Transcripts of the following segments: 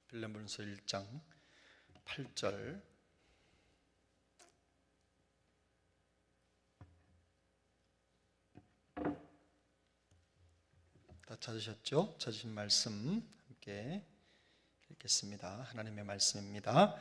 빌레몬서 1장 8절. 다 찾으셨죠? 찾으신 말씀 함께 읽겠습니다. 하나님의 말씀입니다.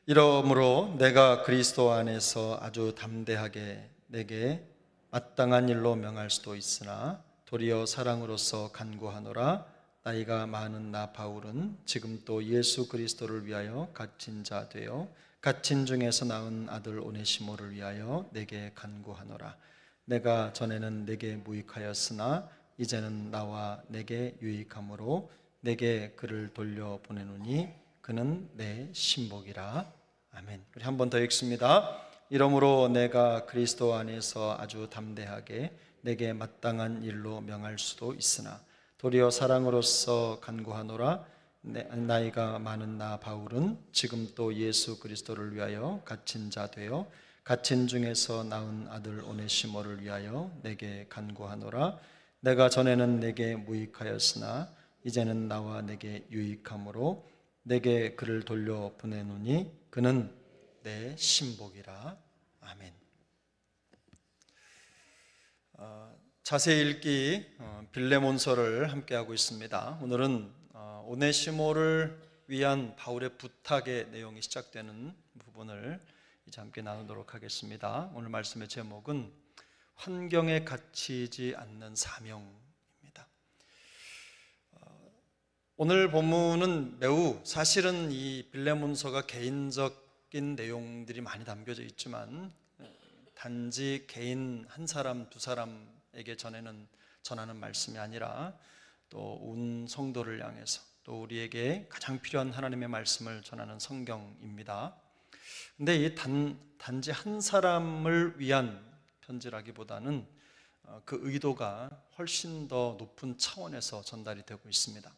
이러므로 내가 그리스도 안에서 아주 담대하게 내게 마땅한 일로 명할 수도 있으나 도리어 사랑으로서 간구하노라. 나이가 많은 나 바울은 지금 또 예수 그리스도를 위하여 갇힌 자 되어 갇힌 중에서 낳은 아들 오네시모를 위하여 내게 간구하노라. 내가 전에는 내게 무익하였으나 이제는 나와 내게 유익함으로 내게 그를 돌려보내노니 그는 내 신복이라. 아멘. 우리 한 번 더 읽습니다. 이러므로 내가 그리스도 안에서 아주 담대하게 내게 마땅한 일로 명할 수도 있으나 도리어 사랑으로서 간구하노라. 나이가 많은 나 바울은 지금 또 예수 그리스도를 위하여 갇힌 자 되어 갇힌 중에서 낳은 아들 오네시모를 위하여 내게 간구하노라. 내가 전에는 내게 무익하였으나 이제는 나와 내게 유익함으로 내게 그를 돌려보내노니 그는 내 신복이라. 아멘. 자세히 읽기 빌레몬서를 함께하고 있습니다. 오늘은 오네시모를 위한 바울의 부탁의 내용이 시작되는 부분을 이제 함께 나누도록 하겠습니다. 오늘 말씀의 제목은 환경에 갇히지 않는 사명입니다. 오늘 본문은 매우 사실은 이 빌레몬서가 개인적인 내용들이 많이 담겨져 있지만 단지 개인 한 사람 두 사람에게 전하는 말씀이 아니라 또 온 성도를 향해서 또 우리에게 가장 필요한 하나님의 말씀을 전하는 성경입니다. 근데 이 단지 한 사람을 위한 편지라기보다는 그 의도가 훨씬 더 높은 차원에서 전달이 되고 있습니다.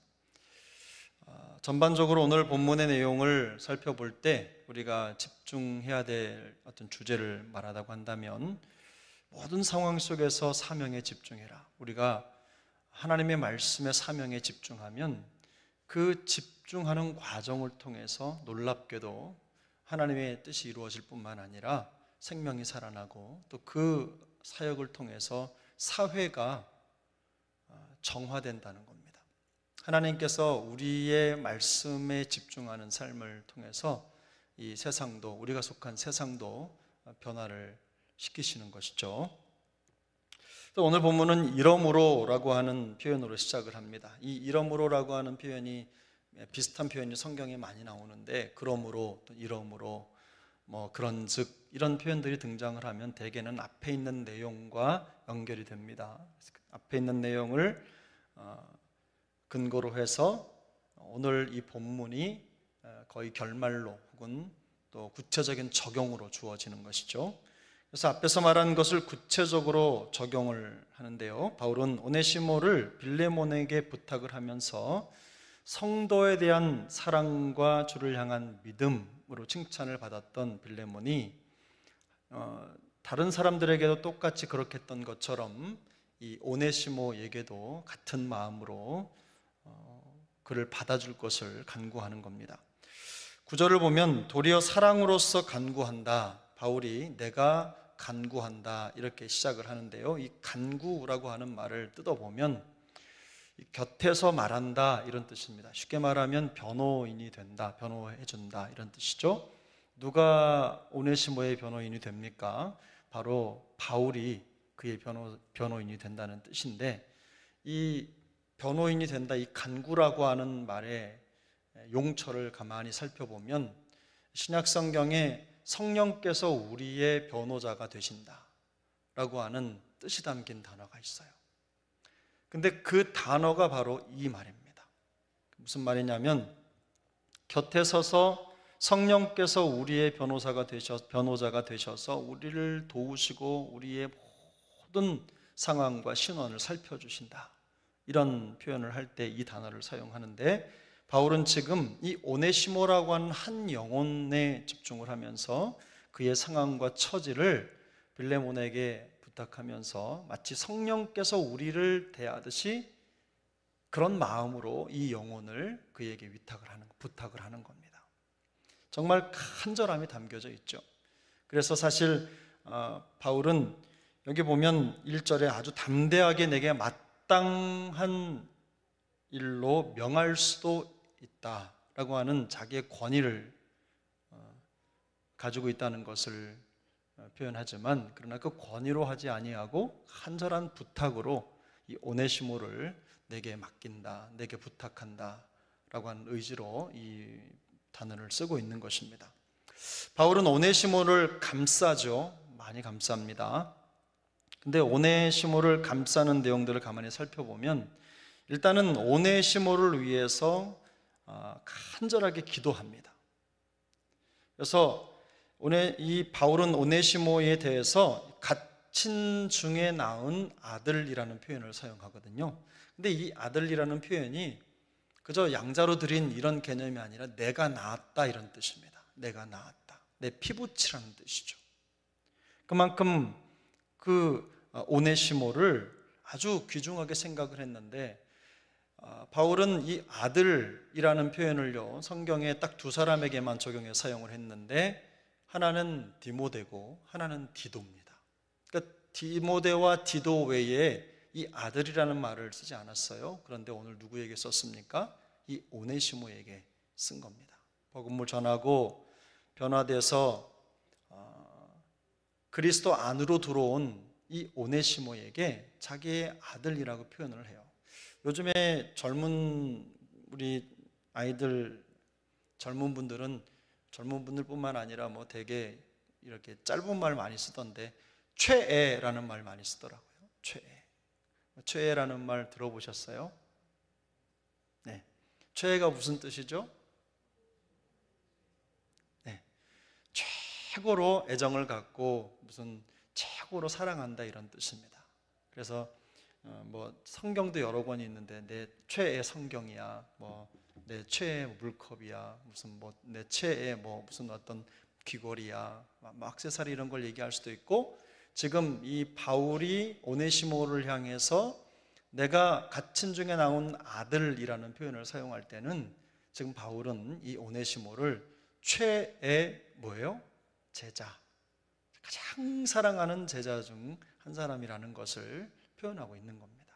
전반적으로 오늘 본문의 내용을 살펴볼 때 우리가 집중해야 될 어떤 주제를 말하다고 한다면 모든 상황 속에서 사명에 집중해라. 우리가 하나님의 말씀의 사명에 집중하면 그 집중하는 과정을 통해서 놀랍게도 하나님의 뜻이 이루어질 뿐만 아니라 생명이 살아나고 또 그 사역을 통해서 사회가 정화된다는 겁니다. 하나님께서 우리의 말씀에 집중하는 삶을 통해서 이 세상도, 우리가 속한 세상도 변화를 시키시는 것이죠. 또 오늘 본문은 이러므로라고 하는 표현으로 시작을 합니다. 이 이러므로라고 하는 표현이 비슷한 표현이 성경에 많이 나오는데 그러므로 또 이러므로 그런즉 이런 표현들이 등장을 하면 대개는 앞에 있는 내용과 연결이 됩니다. 앞에 있는 내용을 근거로 해서 오늘 이 본문이 거의 결말로 혹은 또 구체적인 적용으로 주어지는 것이죠. 그래서 앞에서 말한 것을 구체적으로 적용을 하는데요. 바울은 오네시모를 빌레몬에게 부탁을 하면서 성도에 대한 사랑과 주를 향한 믿음으로 칭찬을 받았던 빌레몬이 다른 사람들에게도 똑같이 그렇게 했던 것처럼 이 오네시모에게도 같은 마음으로 그를 받아줄 것을 간구하는 겁니다. 9절을 보면 도리어 사랑으로서 간구한다. 바울이 내가 간구한다 이렇게 시작을 하는데요. 이 간구라고 하는 말을 뜯어보면 곁에서 말한다 이런 뜻입니다. 쉽게 말하면 변호인이 된다, 변호해준다 이런 뜻이죠. 누가 오네시모의 변호인이 됩니까? 바로 바울이 그의 변호인이 된다는 뜻인데 이 변호인이 된다, 이 간구라고 하는 말의 용처를 가만히 살펴보면 신약 성경에 성령께서 우리의 변호자가 되신다 라고 하는 뜻이 담긴 단어가 있어요. 근데 그 단어가 바로 이 말입니다. 무슨 말이냐면 곁에 서서 성령께서 우리의 변호자가 되셔서 우리를 도우시고 우리의 모든 상황과 신원을 살펴주신다. 이런 표현을 할 때 이 단어를 사용하는데 바울은 지금 이 오네시모라고 하는 한 영혼에 집중을 하면서 그의 상황과 처지를 빌레몬에게 부탁하면서 마치 성령께서 우리를 대하듯이 그런 마음으로 이 영혼을 그에게 부탁을 하는 겁니다. 정말 간절함이 담겨져 있죠. 그래서 사실 바울은 여기 보면 1절에 아주 담대하게 내게 마땅한 일로 명할 수도 있다라고 하는 자기의 권위를 가지고 있다는 것을 표현하지만, 그러나 그 권위로 하지 아니하고 간절한 부탁으로 이 오네시모를 내게 맡긴다, 내게 부탁한다 라고 하는 의지로 이 단어를 쓰고 있는 것입니다. 바울은 오네시모를 감싸죠. 많이 감쌉니다. 근데 오네시모를 감싸는 내용들을 가만히 살펴보면 일단은 오네시모를 위해서 간절하게 기도합니다. 그래서 이 바울은 오네시모에 대해서 갇힌 중에 낳은 아들이라는 표현을 사용하거든요. 근데 이 아들이라는 표현이 그저 양자로 들인 이런 개념이 아니라 내가 낳았다 이런 뜻입니다. 내가 낳았다, 내 피부치라는 뜻이죠. 그만큼 그 오네시모를 아주 귀중하게 생각을 했는데, 바울은 이 아들이라는 표현을요 성경에 딱 두 사람에게만 적용해 사용을 했는데, 하나는 디모데고 하나는 디도입니다. 그러니까 디모데와 디도 외에 이 아들이라는 말을 쓰지 않았어요. 그런데 오늘 누구에게 썼습니까? 이 오네시모에게 쓴 겁니다. 복음을 전하고 변화돼서 그리스도 안으로 들어온 이 오네시모에게 자기의 아들이라고 표현을 해요. 요즘에 우리 아이들, 젊은 분들뿐만 아니라 뭐 되게 이렇게 짧은 말 많이 쓰던데 최애라는 말 많이 쓰더라고요. 최애라는 말 들어보셨어요? 네. 최애가 무슨 뜻이죠? 네. 최고로 애정을 갖고 무슨 최고로 사랑한다 이런 뜻입니다. 그래서 뭐 성경도 여러 권이 있는데 내 최애 성경이야, 뭐 내 최애 물컵이야, 무슨 뭐 내 최애 뭐 무슨 어떤 귀걸이야, 뭐 액세서리 이런 걸 얘기할 수도 있고, 지금 이 바울이 오네시모를 향해서 내가 갇힌 중에 나온 아들이라는 표현을 사용할 때는 지금 바울은 이 오네시모를 최애 뭐예요? 제자, 가장 사랑하는 제자 중 한 사람이라는 것을 표현하고 있는 겁니다.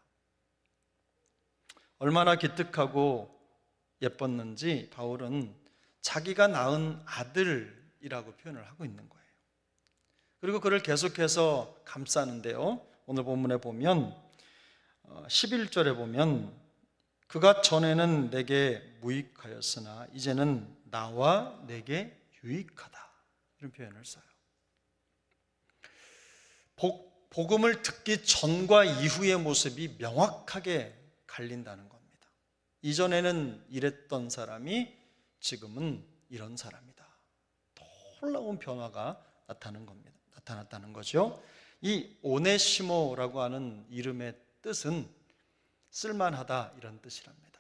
얼마나 기특하고 예뻤는지 바울은 자기가 낳은 아들이라고 표현을 하고 있는 거예요. 그리고 그를 계속해서 감싸는데요, 오늘 본문에 보면 11절에 보면 그가 전에는 내게 무익하였으나 이제는 나와 내게 유익하다 이런 표현을 써요. 복음을 듣기 전과 이후의 모습이 명확하게 갈린다는 겁니다. 이전에는 이랬던 사람이 지금은 이런 사람이다. 놀라운 변화가 나타났다는 거죠. 이 오네시모라고 하는 이름의 뜻은 쓸만하다 이런 뜻이랍니다.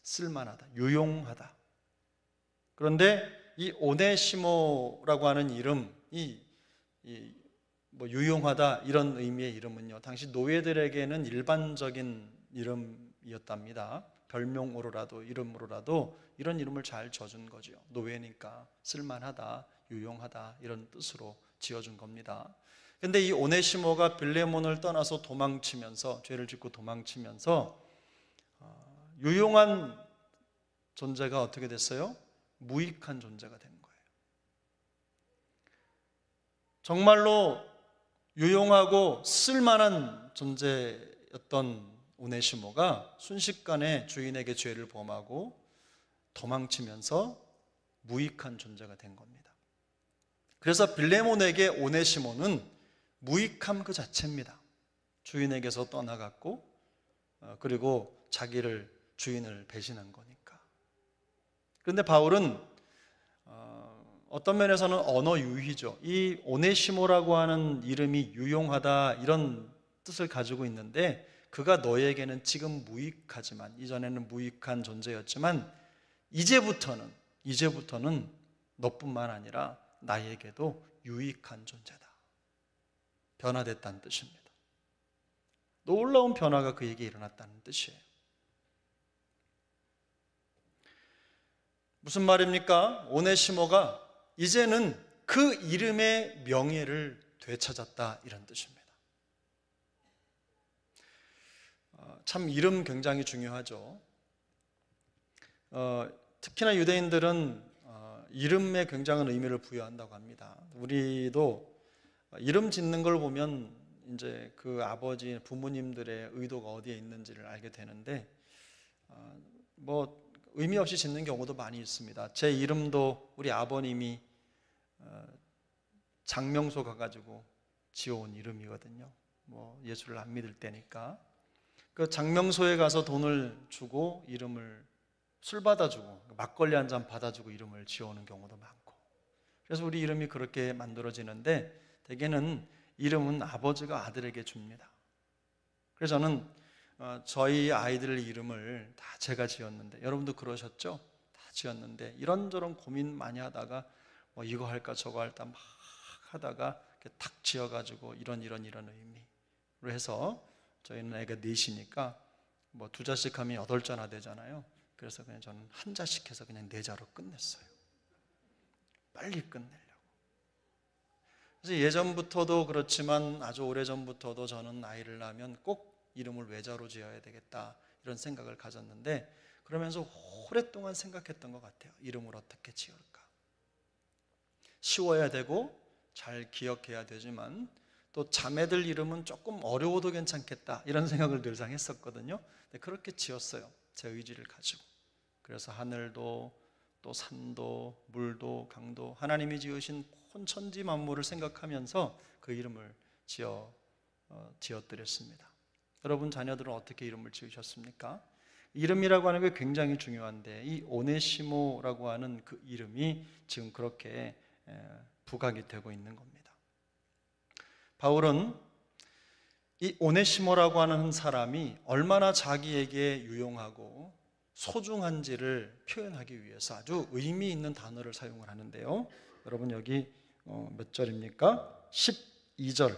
쓸만하다, 유용하다. 그런데 이 오네시모라고 하는 이름이 뭐 유용하다 이런 의미의 이름은요, 당시 노예들에게는 일반적인 이름이었답니다. 별명으로라도 이름으로라도 이런 이름을 잘 지어준 거죠. 노예니까 쓸만하다, 유용하다 이런 뜻으로 지어준 겁니다. 근데 이 오네시모가 빌레몬을 떠나서 도망치면서, 죄를 짓고 도망치면서 유용한 존재가 어떻게 됐어요? 무익한 존재가 된 거예요. 정말로 유용하고 쓸만한 존재였던 오네시모가 순식간에 주인에게 죄를 범하고 도망치면서 무익한 존재가 된 겁니다. 그래서 빌레몬에게 오네시모는 무익함 그 자체입니다. 주인에게서 떠나갔고 그리고 주인을 배신한 거니까. 그런데 바울은 어떤 면에서는 언어 유희죠. 이 오네시모라고 하는 이름이 유용하다 이런 뜻을 가지고 있는데, 그가 너에게는 지금 무익하지만, 이전에는 무익한 존재였지만 이제부터는 너뿐만 아니라 나에게도 유익한 존재다. 변화됐다는 뜻입니다. 놀라운 변화가 그에게 일어났다는 뜻이에요. 무슨 말입니까? 오네시모가 이제는 그 이름의 명예를 되찾았다, 이런 뜻입니다. 참 이름 굉장히 중요하죠. 특히나 유대인들은 이름에 굉장한 의미를 부여한다고 합니다. 우리도 이름 짓는 걸 보면 이제 그 아버지, 부모님들의 의도가 어디에 있는지를 알게 되는데, 뭐 의미 없이 짓는 경우도 많이 있습니다. 제 이름도 우리 아버님이 장명소 가가지고 지어온 이름이거든요. 뭐 예수를 안 믿을 때니까 그 장명소에 가서 돈을 주고 이름을, 술 받아주고 막걸리 한 잔 받아주고 이름을 지어오는 경우도 많고, 그래서 우리 이름이 그렇게 만들어지는데, 대개는 이름은 아버지가 아들에게 줍니다. 그래서 저는 저희 아이들 이름을 다 제가 지었는데, 여러분도 그러셨죠? 다 지었는데 이런저런 고민 많이 하다가 뭐 이거 할까 저거 할까 막 하다가 탁 지어가지고 이런 의미로 해서, 저희는 애가 넷이니까 뭐 2자씩 하면 8자나 되잖아요. 그래서 그냥 저는 1자씩 해서 그냥 4자로 끝냈어요. 빨리 끝내려고. 그래서 예전부터도 그렇지만 아주 오래전부터도 저는 아이를 낳으면 꼭 이름을 외자로 지어야 되겠다, 이런 생각을 가졌는데, 그러면서 오랫동안 생각했던 것 같아요. 이름을 어떻게 지을까? 쉬워야 되고 잘 기억해야 되지만 또 자매들 이름은 조금 어려워도 괜찮겠다, 이런 생각을 늘상 했었거든요. 근데 그렇게 지었어요, 제 의지를 가지고. 그래서 하늘도 또 산도 물도 강도, 하나님이 지으신 온 천지 만물을 생각하면서 그 이름을 지어드렸습니다. 여러분 자녀들은 어떻게 이름을 지으셨습니까? 이름이라고 하는 게 굉장히 중요한데, 이 오네시모라고 하는 그 이름이 지금 그렇게 부각이 되고 있는 겁니다. 바울은 이 오네시모라고 하는 사람이 얼마나 자기에게 유용하고 소중한지를 표현하기 위해서 아주 의미 있는 단어를 사용을 하는데요. 여러분 여기 몇 절입니까? 12절,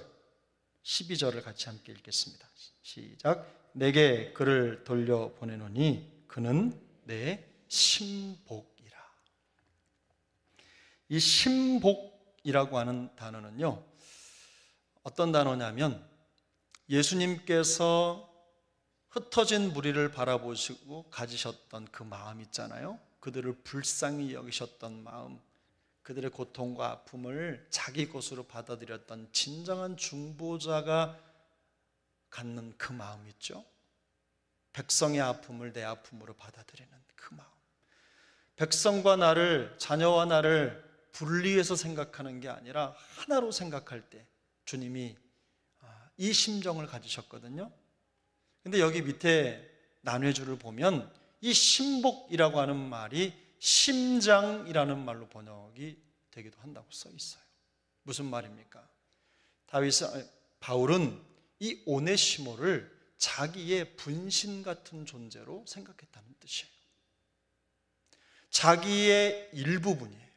12절을 같이 함께 읽겠습니다. 시작. 내게 그를 돌려보내노니 그는 내 신복이라. 이 신복이라고 하는 단어는요, 어떤 단어냐면 예수님께서 흩어진 무리를 바라보시고 가지셨던 그 마음 있잖아요. 그들을 불쌍히 여기셨던 마음, 그들의 고통과 아픔을 자기 것으로 받아들였던 진정한 중보자가 갖는 그 마음 있죠. 백성의 아픔을 내 아픔으로 받아들이는 그 마음. 백성과 나를, 자녀와 나를 분리해서 생각하는 게 아니라 하나로 생각할 때 주님이 이 심정을 가지셨거든요. 근데 여기 밑에 난회주를 보면 이 신복이라고 하는 말이 심장이라는 말로 번역이 되기도 한다고 써 있어요. 무슨 말입니까? 바울은 이 오네시모를 자기의 분신 같은 존재로 생각했다는 뜻이에요. 자기의 일부분이에요.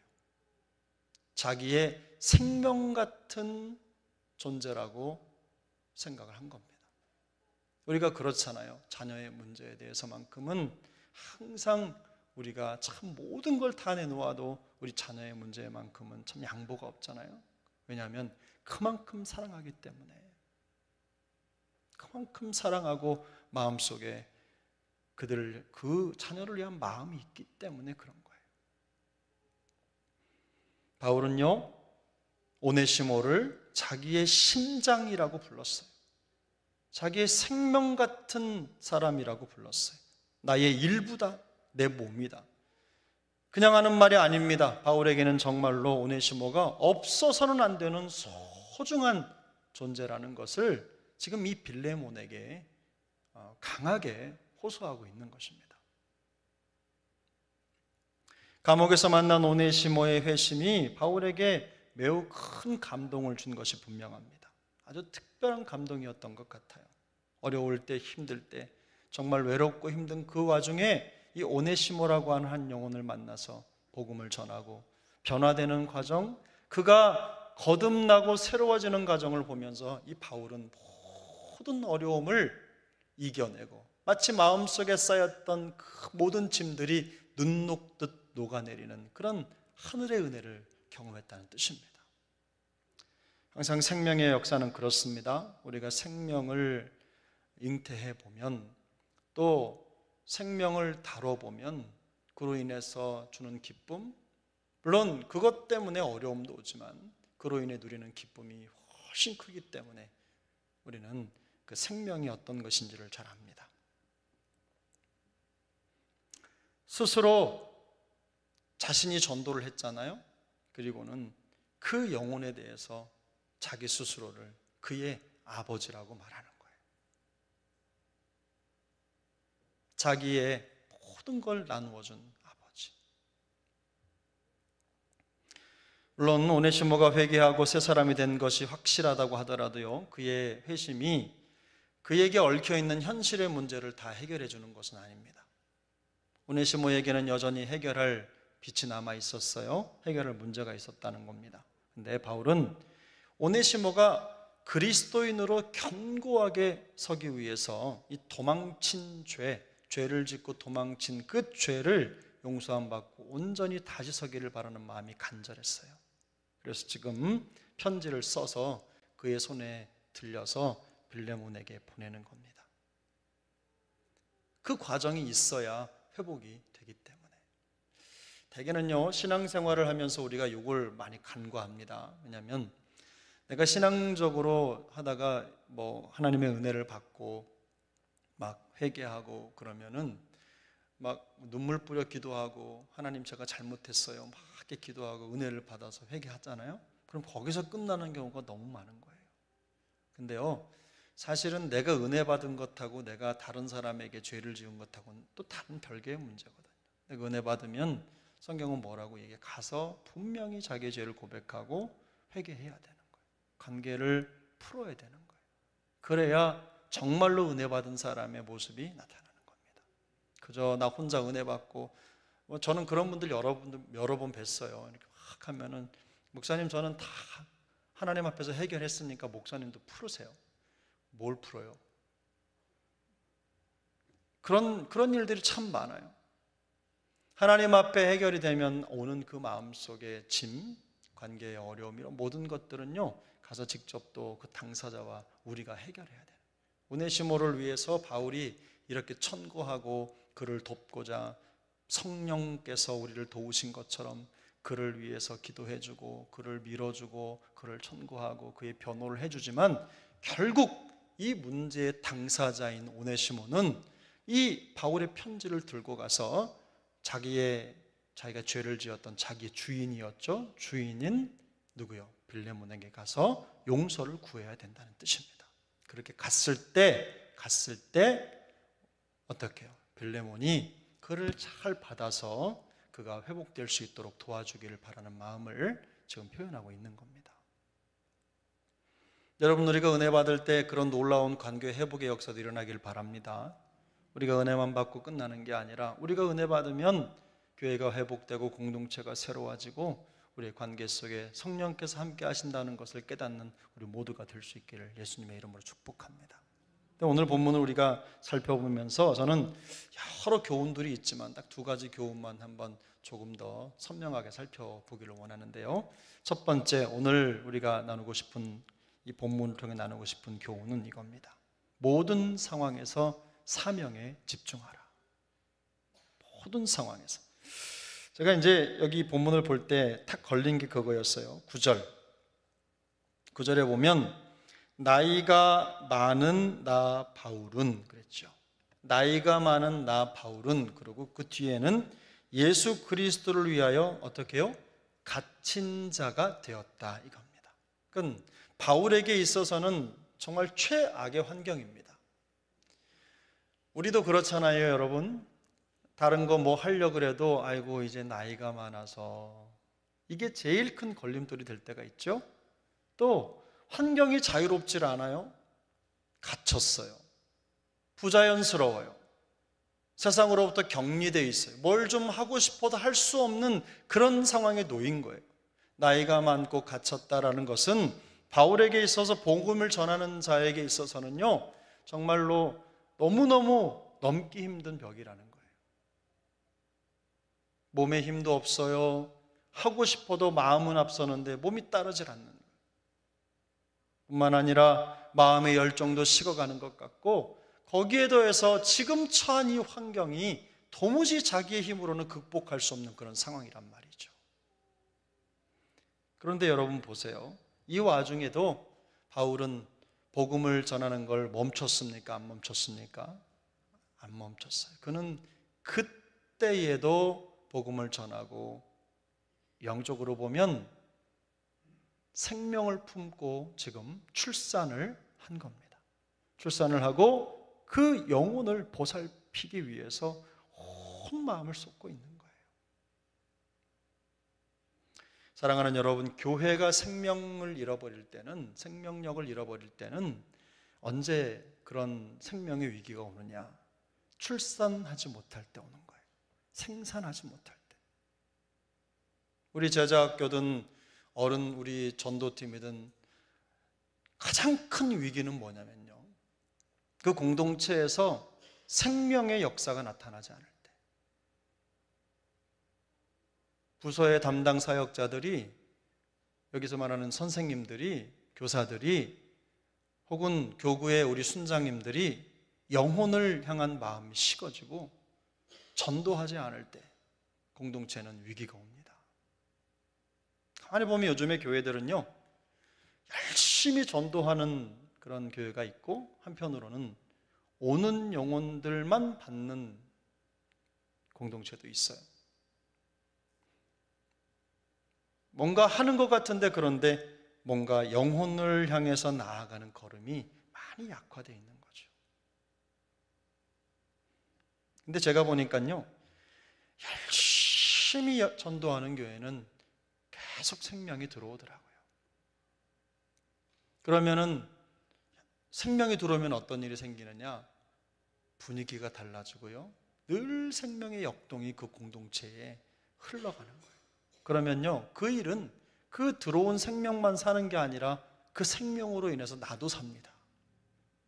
자기의 생명 같은 존재라고 생각을 한 겁니다. 우리가 그렇잖아요. 자녀의 문제에 대해서만큼은 항상 우리가 참 모든 걸 다 내놓아도 우리 자녀의 문제만큼은 참 양보가 없잖아요. 왜냐하면 그만큼 사랑하기 때문에, 그만큼 사랑하고 마음속에 그 자녀를 위한 마음이 있기 때문에 그런 거예요. 바울은요, 오네시모를 자기의 심장이라고 불렀어요. 자기의 생명 같은 사람이라고 불렀어요. 나의 일부다, 내 몸이다. 그냥 하는 말이 아닙니다. 바울에게는 정말로 오네시모가 없어서는 안 되는 소중한 존재라는 것을 지금 이 빌레몬에게 강하게 호소하고 있는 것입니다. 감옥에서 만난 오네시모의 회심이 바울에게 매우 큰 감동을 준 것이 분명합니다. 아주 특별한 감동이었던 것 같아요. 어려울 때, 힘들 때, 정말 외롭고 힘든 그 와중에 이 오네시모라고 하는 한 영혼을 만나서 복음을 전하고 변화되는 과정, 그가 거듭나고 새로워지는 과정을 보면서 이 바울은 모든 어려움을 이겨내고 마치 마음속에 쌓였던 그 모든 짐들이 눈 녹듯 녹아내리는 그런 하늘의 은혜를 경험했다는 뜻입니다. 항상 생명의 역사는 그렇습니다. 우리가 생명을 잉태해 보면, 또 생명을 다뤄보면 그로 인해서 주는 기쁨, 물론 그것 때문에 어려움도 오지만 그로 인해 누리는 기쁨이 훨씬 크기 때문에 우리는 그 생명이 어떤 것인지를 잘 압니다. 스스로 자신이 전도를 했잖아요. 그리고는 그 영혼에 대해서 자기 스스로를 그의 아버지라고 말하는 거예요. 자기의 모든 걸 나누어준 아버지. 물론 오네시모가 회개하고 새 사람이 된 것이 확실하다고 하더라도요, 그의 회심이 그에게 얽혀있는 현실의 문제를 다 해결해 주는 것은 아닙니다. 오네시모에게는 여전히 해결할 빛이 남아 있었어요. 해결할 문제가 있었다는 겁니다. 근데 바울은 오네시모가 그리스도인으로 견고하게 서기 위해서 이 도망친 죄를 짓고 도망친 그 죄를 용서함 받고 온전히 다시 서기를 바라는 마음이 간절했어요. 그래서 지금 편지를 써서 그의 손에 들려서 빌레몬에게 보내는 겁니다. 그 과정이 있어야 회복이 되기 때문에. 대개는요, 신앙생활을 하면서 우리가 이걸 많이 간과합니다. 왜냐하면 내가 신앙적으로 하다가 하나님의 은혜를 받고 막 회개하고 그러면은 막 눈물 뿌려 기도하고 하나님 제가 잘못했어요 막 이렇게 기도하고 은혜를 받아서 회개하잖아요. 그럼 거기서 끝나는 경우가 너무 많은 거예요. 근데요, 사실은 내가 은혜 받은 것하고 내가 다른 사람에게 죄를 지은 것하고는 또 다른 별개의 문제거든요. 내가 은혜 받으면 성경은 뭐라고 얘기해? 가서 분명히 자기의 죄를 고백하고 회개해야 되는 거예요. 관계를 풀어야 되는 거예요. 그래야 정말로 은혜 받은 사람의 모습이 나타나는 겁니다. 그저 나 혼자 은혜 받고, 저는 그런 분들 여러 번 뵀어요. 이렇게 막 하면은 목사님 저는 다 하나님 앞에서 해결했으니까 목사님도 풀으세요. 뭘 풀어요? 그런 일들이 참 많아요. 하나님 앞에 해결이 되면 오는 그 마음속의 짐, 관계의 어려움, 이런 모든 것들은요, 가서 직접 또 그 당사자와 우리가 해결해야 돼요. 오네시모를 위해서 바울이 이렇게 천고하고 그를 돕고자 성령께서 우리를 도우신 것처럼 그를 위해서 기도해주고 그를 밀어주고 그를 천고하고 그의 변호를 해주지만, 결국 이 문제의 당사자인 오네시모는 이 바울의 편지를 들고 가서 자기가 죄를 지었던 자기 주인이었죠. 주인인 누구요? 빌레몬에게 가서 용서를 구해야 된다는 뜻입니다. 그렇게 갔을 때 어떻게 해요? 빌레몬이 그를 잘 받아서 그가 회복될 수 있도록 도와주기를 바라는 마음을 지금 표현하고 있는 겁니다. 여러분, 우리가 은혜 받을 때 그런 놀라운 관계 회복의 역사도 일어나길 바랍니다. 우리가 은혜만 받고 끝나는 게 아니라 우리가 은혜 받으면 교회가 회복되고 공동체가 새로워지고 우리의 관계 속에 성령께서 함께 하신다는 것을 깨닫는 우리 모두가 될 수 있기를 예수님의 이름으로 축복합니다. 오늘 본문을 우리가 살펴보면서 저는 여러 교훈들이 있지만 딱 두 가지 교훈만 한번 조금 더 선명하게 살펴보기를 원하는데요. 첫 번째, 오늘 우리가 나누고 싶은 이 본문을 통해 나누고 싶은 교훈은 이겁니다. 모든 상황에서 사명에 집중하라. 모든 상황에서. 제가 이제 여기 본문을 볼 때 탁 걸린 게 그거였어요. 9절에 보면 나이가 많은 나 바울은 그랬죠. 나이가 많은 나 바울은, 그리고 그 뒤에는 예수 그리스도를 위하여 어떻게 해요? 갇힌 자가 되었다 이겁니다. 그건 바울에게 있어서는 정말 최악의 환경입니다. 우리도 그렇잖아요, 여러분. 다른 거 뭐 하려고 그래도 아이고 이제 나이가 많아서, 이게 제일 큰 걸림돌이 될 때가 있죠. 또 환경이 자유롭질 않아요. 갇혔어요. 부자연스러워요. 세상으로부터 격리되어 있어요. 뭘 좀 하고 싶어도 할 수 없는 그런 상황에 놓인 거예요. 나이가 많고 갇혔다라는 것은 바울에게 있어서 복음을 전하는 자에게 있어서는요, 정말로 너무너무 넘기 힘든 벽이라는 거예요. 몸에 힘도 없어요. 하고 싶어도 마음은 앞서는데 몸이 따르질 않는 거예요. 뿐만 아니라 마음의 열정도 식어가는 것 같고, 거기에 더해서 지금 처한 이 환경이 도무지 자기의 힘으로는 극복할 수 없는 그런 상황이란 말이죠. 그런데 여러분 보세요. 이 와중에도 바울은 복음을 전하는 걸 멈췄습니까? 안 멈췄습니까? 안 멈췄어요. 그는 그때에도 복음을 전하고, 영적으로 보면 생명을 품고 지금 출산을 한 겁니다. 출산을 하고 그 영혼을 보살피기 위해서 온 마음을 쏟고 있는 거예요. 사랑하는 여러분, 교회가 생명을 잃어버릴 때는, 생명력을 잃어버릴 때는 언제 그런 생명의 위기가 오느냐? 출산하지 못할 때 오는 거예요. 생산하지 못할 때. 우리 제자학교든 어른 우리 전도팀이든 가장 큰 위기는 뭐냐면요, 그 공동체에서 생명의 역사가 나타나지 않을 때, 부서의 담당 사역자들이, 여기서 말하는 선생님들이, 교사들이, 혹은 교구의 우리 순장님들이 영혼을 향한 마음이 식어지고 전도하지 않을 때 공동체는 위기가 옵니다. 가만히 보면 요즘의 교회들은요, 열심히 전도하는 그런 교회가 있고, 한편으로는 오는 영혼들만 받는 공동체도 있어요. 뭔가 하는 것 같은데, 그런데 뭔가 영혼을 향해서 나아가는 걸음이 많이 약화되어 있는 거죠. 근데 제가 보니까요, 열심히 전도하는 교회는 계속 생명이 들어오더라고요. 그러면은 생명이 들어오면 어떤 일이 생기느냐? 분위기가 달라지고요, 늘 생명의 역동이 그 공동체에 흘러가는 거예요. 그러면요, 그 일은 그 들어온 생명만 사는 게 아니라 그 생명으로 인해서 나도 삽니다.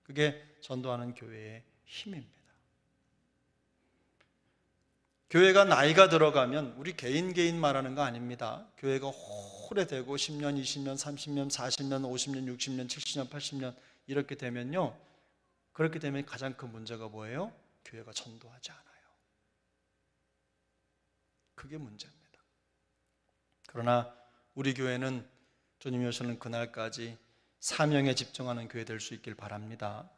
그게 전도하는 교회의 힘입니다. 교회가 나이가 들어가면 우리 개인 말하는 거 아닙니다. 교회가 오래되고 10년, 20년, 30년, 40년, 50년, 60년, 70년, 80년 이렇게 되면요, 그렇게 되면 가장 큰 문제가 뭐예요? 교회가 전도하지 않아요. 그게 문제입니다. 그러나 우리 교회는 주님이 오시는 그날까지 사명에 집중하는 교회 될 수 있길 바랍니다.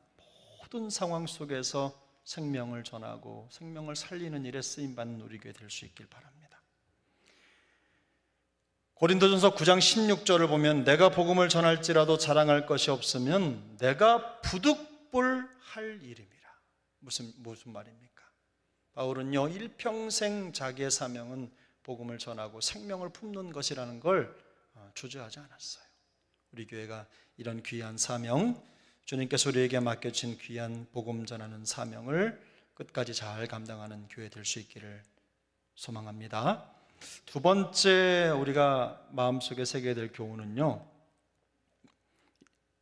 모든 상황 속에서 생명을 전하고 생명을 살리는 일에 쓰임받는 우리 교회 될 수 있길 바랍니다. 고린도전서 9장 16절을 보면, 내가 복음을 전할지라도 자랑할 것이 없으면 내가 부득불할 일임이라. 무슨 말입니까? 바울은요, 일평생 자기의 사명은 복음을 전하고 생명을 품는 것이라는 걸 주저하지 않았어요. 우리 교회가 이런 귀한 사명, 주님께서 우리에게 맡겨진 귀한 복음 전하는 사명을 끝까지 잘 감당하는 교회 될 수 있기를 소망합니다. 두 번째 우리가 마음속에 새겨야 될 교훈은요,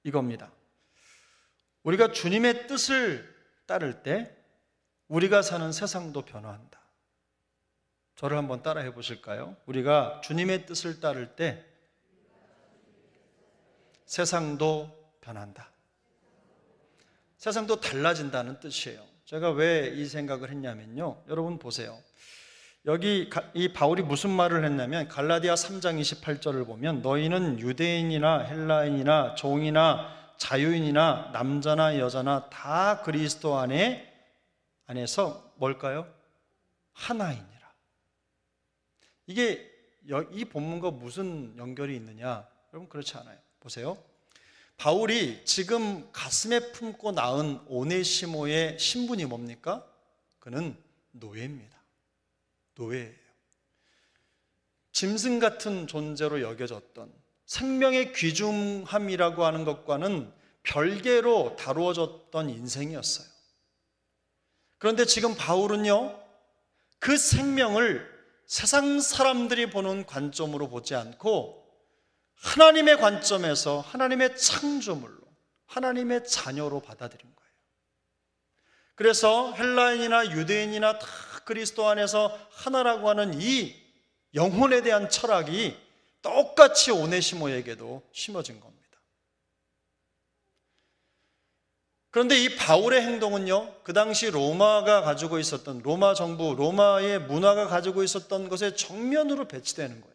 이겁니다. 우리가 주님의 뜻을 따를 때 우리가 사는 세상도 변화한다. 저를 한번 따라해 보실까요? 우리가 주님의 뜻을 따를 때 세상도 변한다. 세상도 달라진다는 뜻이에요. 제가 왜 이 생각을 했냐면요, 여러분 보세요. 여기 이 바울이 무슨 말을 했냐면, 갈라디아 3장 28절을 보면, 너희는 유대인이나 헬라인이나 종이나 자유인이나 남자나 여자나 다 그리스도 안에서 뭘까요? 하나이니라. 이게 이 본문과 무슨 연결이 있느냐? 여러분 그렇지 않아요. 보세요. 바울이 지금 가슴에 품고 낳은 오네시모의 신분이 뭡니까? 그는 노예입니다. 노예예요. 짐승 같은 존재로 여겨졌던, 생명의 귀중함이라고 하는 것과는 별개로 다루어졌던 인생이었어요. 그런데 지금 바울은요, 그 생명을 세상 사람들이 보는 관점으로 보지 않고 하나님의 관점에서 하나님의 창조물로, 하나님의 자녀로 받아들인 거예요. 그래서 헬라인이나 유대인이나 다 그리스도 안에서 하나라고 하는 이 영혼에 대한 철학이 똑같이 오네시모에게도 심어진 겁니다. 그런데 이 바울의 행동은요, 그 당시 로마가 가지고 있었던, 로마 정부, 로마의 문화가 가지고 있었던 것에 정면으로 배치되는 거예요.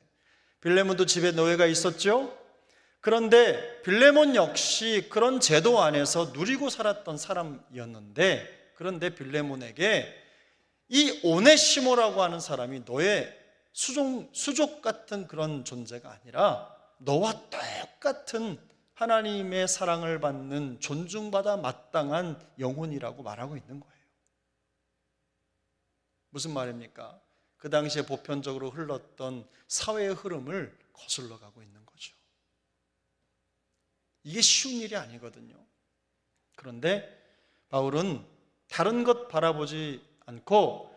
빌레몬도 집에 노예가 있었죠. 그런데 빌레몬 역시 그런 제도 안에서 누리고 살았던 사람이었는데, 그런데 빌레몬에게 이 오네시모라고 하는 사람이 너의 수족 같은 그런 존재가 아니라 너와 똑같은 하나님의 사랑을 받는 존중받아 마땅한 영혼이라고 말하고 있는 거예요. 무슨 말입니까? 그 당시에 보편적으로 흘렀던 사회의 흐름을 거슬러 가고 있는 거죠. 이게 쉬운 일이 아니거든요. 그런데 바울은 다른 것 바라보지 않고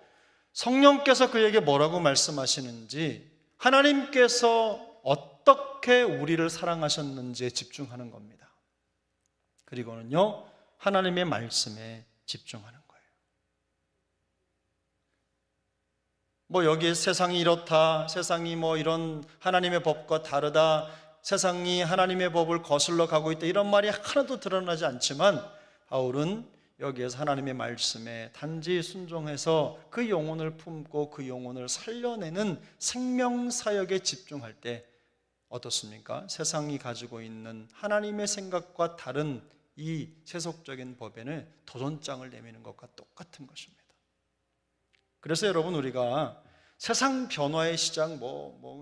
성령께서 그에게 뭐라고 말씀하시는지, 하나님께서 어떻게 우리를 사랑하셨는지에 집중하는 겁니다. 그리고는요, 하나님의 말씀에 집중하는 거예요. 뭐 여기 세상이 이렇다, 세상이 뭐 이런 하나님의 법과 다르다, 세상이 하나님의 법을 거슬러 가고 있다, 이런 말이 하나도 드러나지 않지만 바울은 여기에서 하나님의 말씀에 단지 순종해서 그 영혼을 품고 그 영혼을 살려내는 생명사역에 집중할 때 어떻습니까? 세상이 가지고 있는 하나님의 생각과 다른 이 세속적인 법에는 도전장을 내미는 것과 똑같은 것입니다. 그래서 여러분, 우리가 세상 변화의 시작,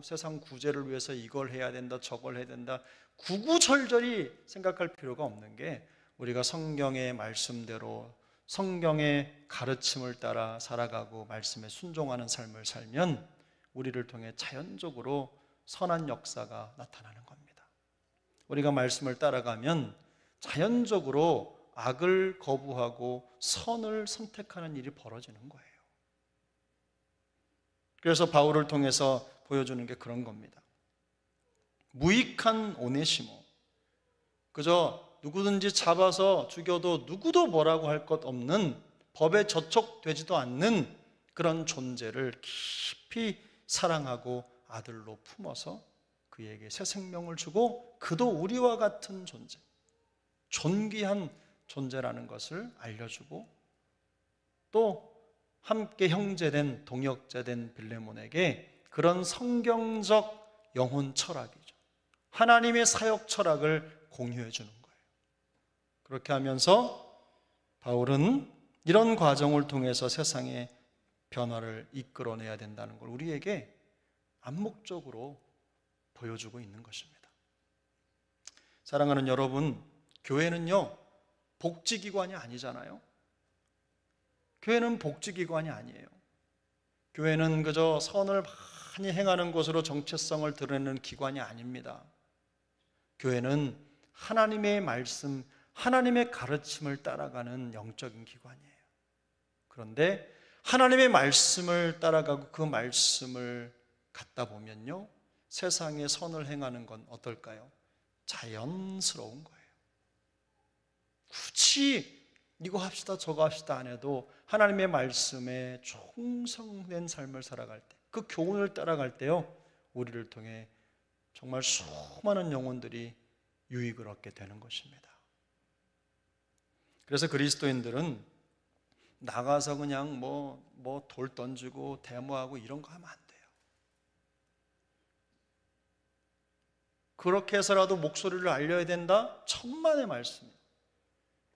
세상 구제를 위해서 이걸 해야 된다, 저걸 해야 된다, 구구절절히 생각할 필요가 없는 게, 우리가 성경의 말씀대로 성경의 가르침을 따라 살아가고 말씀에 순종하는 삶을 살면 우리를 통해 자연적으로 선한 역사가 나타나는 겁니다. 우리가 말씀을 따라가면 자연적으로 악을 거부하고 선을 선택하는 일이 벌어지는 거예요. 그래서 바울을 통해서 보여주는 게 그런 겁니다. 무익한 오네시모, 그저 누구든지 잡아서 죽여도 누구도 뭐라고 할 것 없는, 법에 저촉되지도 않는 그런 존재를 깊이 사랑하고 아들로 품어서 그에게 새 생명을 주고, 그도 우리와 같은 존재, 존귀한 존재라는 것을 알려주고, 또 함께 형제된, 동역자된 빌레몬에게 그런 성경적 영혼 철학이죠, 하나님의 사역 철학을 공유해 주는 거예요. 그렇게 하면서 바울은 이런 과정을 통해서 세상의 변화를 이끌어내야 된다는 걸 우리에게 암묵적으로 보여주고 있는 것입니다. 사랑하는 여러분, 교회는요, 복지기관이 아니잖아요. 교회는 복지기관이 아니에요. 교회는 그저 선을 많이 행하는 곳으로 정체성을 드러내는 기관이 아닙니다. 교회는 하나님의 말씀, 하나님의 가르침을 따라가는 영적인 기관이에요. 그런데 하나님의 말씀을 따라가고 그 말씀을 갖다 보면요, 세상에 선을 행하는 건 어떨까요? 자연스러운 거예요. 굳이 이거 합시다 저거 합시다 안 해도 하나님의 말씀에 충성된 삶을 살아갈 때, 그 교훈을 따라갈 때요, 우리를 통해 정말 수많은 영혼들이 유익을 얻게 되는 것입니다. 그래서 그리스도인들은 나가서 그냥 돌 던지고 데모하고 이런 거 하면 안 돼요. 그렇게 해서라도 목소리를 알려야 된다? 천만의 말씀이에요.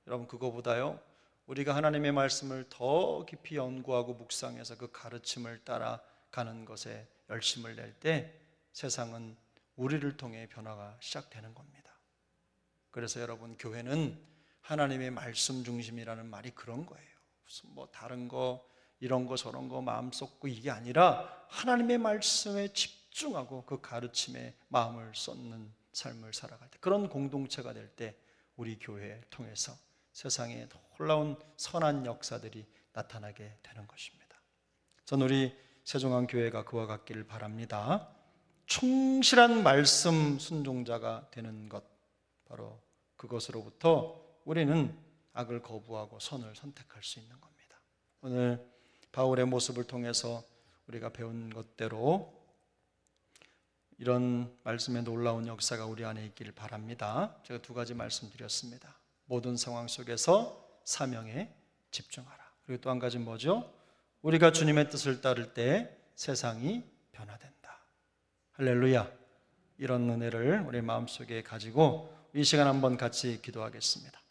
여러분, 그거보다요, 우리가 하나님의 말씀을 더 깊이 연구하고 묵상해서 그 가르침을 따라가는 것에 열심을 낼 때 세상은 우리를 통해 변화가 시작되는 겁니다. 그래서 여러분, 교회는 하나님의 말씀 중심이라는 말이 그런 거예요. 무슨 다른 거 이런 거 저런 거 마음 쏟고 이게 아니라 하나님의 말씀에 집중하고 그 가르침에 마음을 쏟는 삶을 살아갈 때, 그런 공동체가 될 때 우리 교회를 통해서 세상에 놀라운 선한 역사들이 나타나게 되는 것입니다. 전 우리 세종안교회가 그와 같기를 바랍니다. 충실한 말씀 순종자가 되는 것, 바로 그것으로부터 우리는 악을 거부하고 선을 선택할 수 있는 겁니다. 오늘 바울의 모습을 통해서 우리가 배운 것대로 이런 말씀의 놀라운 역사가 우리 안에 있기를 바랍니다. 제가 두 가지 말씀드렸습니다. 모든 상황 속에서 사명에 집중하라. 그리고 또 한 가지 뭐죠? 우리가 주님의 뜻을 따를 때 세상이 변화된다. 할렐루야. 이런 은혜를 우리 마음속에 가지고 이 시간 한번 같이 기도하겠습니다.